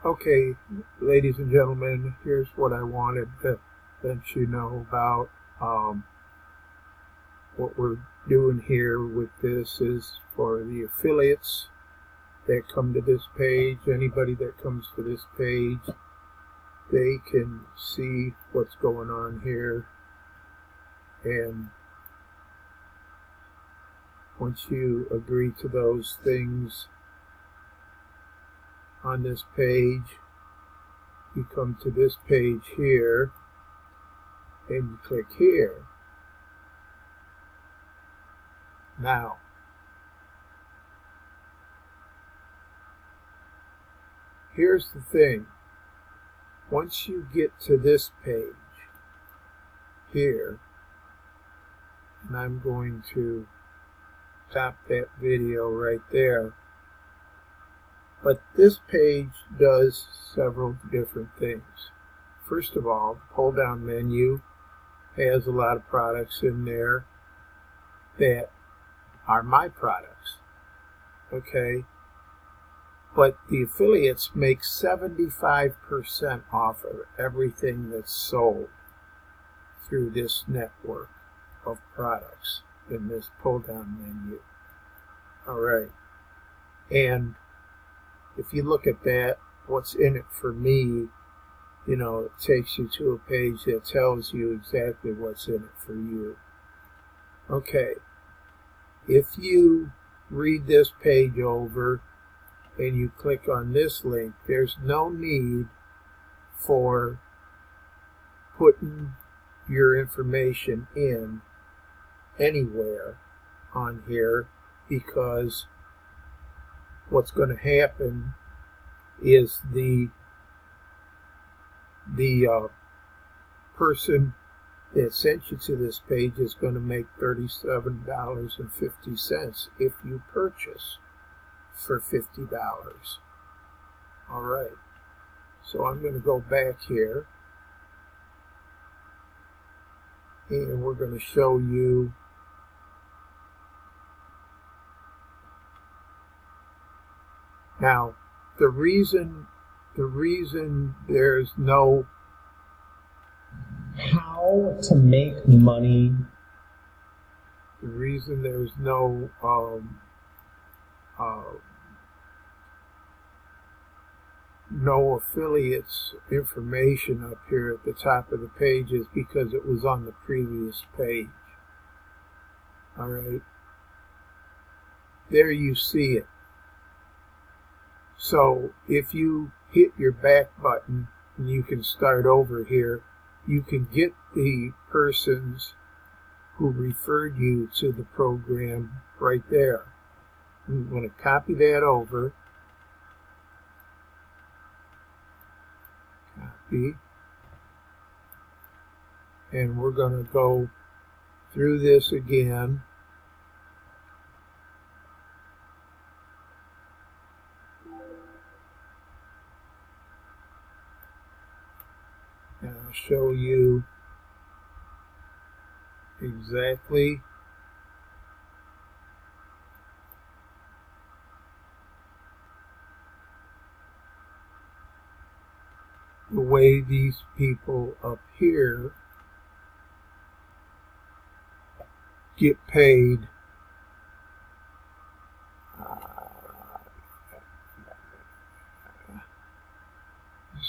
Okay, ladies and gentlemen, here's what I wanted to let you know about. What we're doing here with this is for the affiliates that come to this page. Anybody that comes to this page, they can see what's going on here. And once you agree to those things on this page, you come to this page here and you click here. Now, here's the thing. Once you get to this page here, and I'm going to stop that video right there, but this page does several different things. First of all, the pull down menu has a lot of products in there that are my products, okay? But the affiliates make 75% off of everything that's sold through this network of products in this pull down menu. All right. And if you look at that, what's in it for me, it takes you to a page that tells you exactly what's in it for you. Okay. If you read this page over and you click on this link, there's no need for putting your information in anywhere on here, because what's going to happen is the person that sent you to this page is going to make $37.50 if you purchase for $50. All right. So I'm going to go back here and we're going to show you now the reason there's no how to make money. The reason there's no no affiliates information up here at the top of the page is because it was on the previous page. All right. There you see it. So if you hit your back button and you can start over here, you can get the persons who referred you to the program right there. I'm going to copy that over. Copy. And we're going to go through this again. And I'll show you exactly the way these people up here get paid.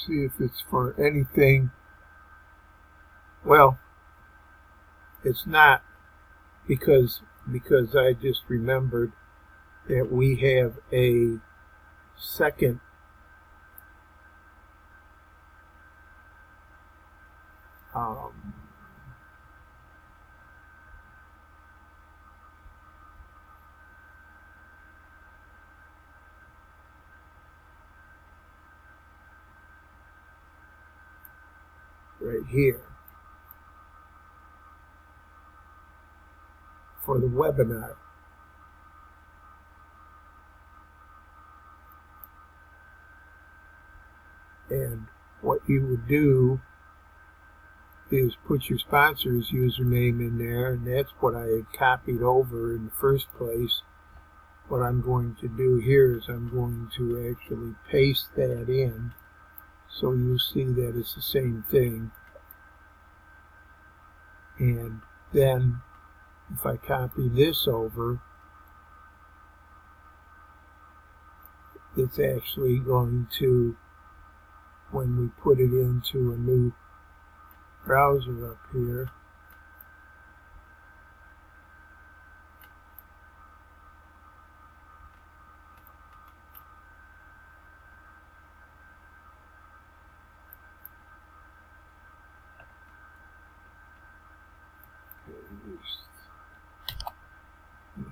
See if it's for anything. Well, it's not, because I just remembered that we have a second right here for the webinar. And what you would do is put your sponsor's username in there, and that's what I had copied over in the first place. What I'm going to do here is I'm going to actually paste that in So you see that it's the same thing. And then if I copy this over, it's actually going to, when we put it into a new browser up here,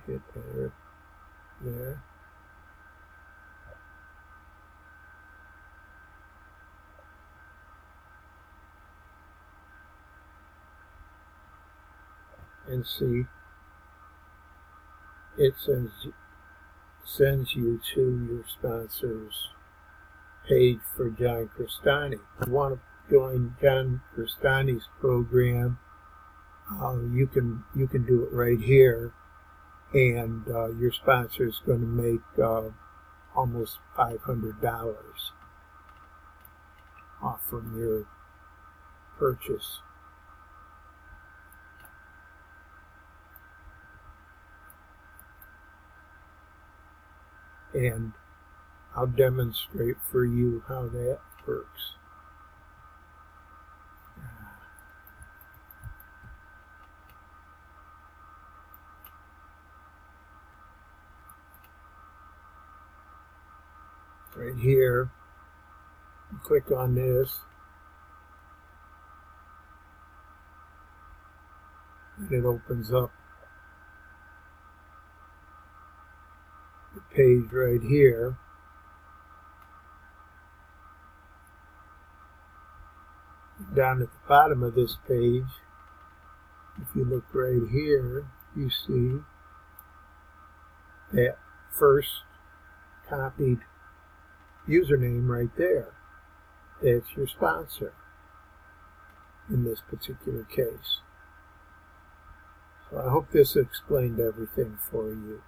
hit enter there. And see, it sends you to your sponsor's page for John Crestani. If you want to join John Crestani's program, you can do it right here, and your sponsor is going to make almost $500 off from your purchase. And I'll demonstrate for you how that works. Right here, click on this, and it opens up the page right here. Down at the bottom of this page, if you look right here, you see that first copied username right there. That's your sponsor in this particular case. So I hope this explained everything for you.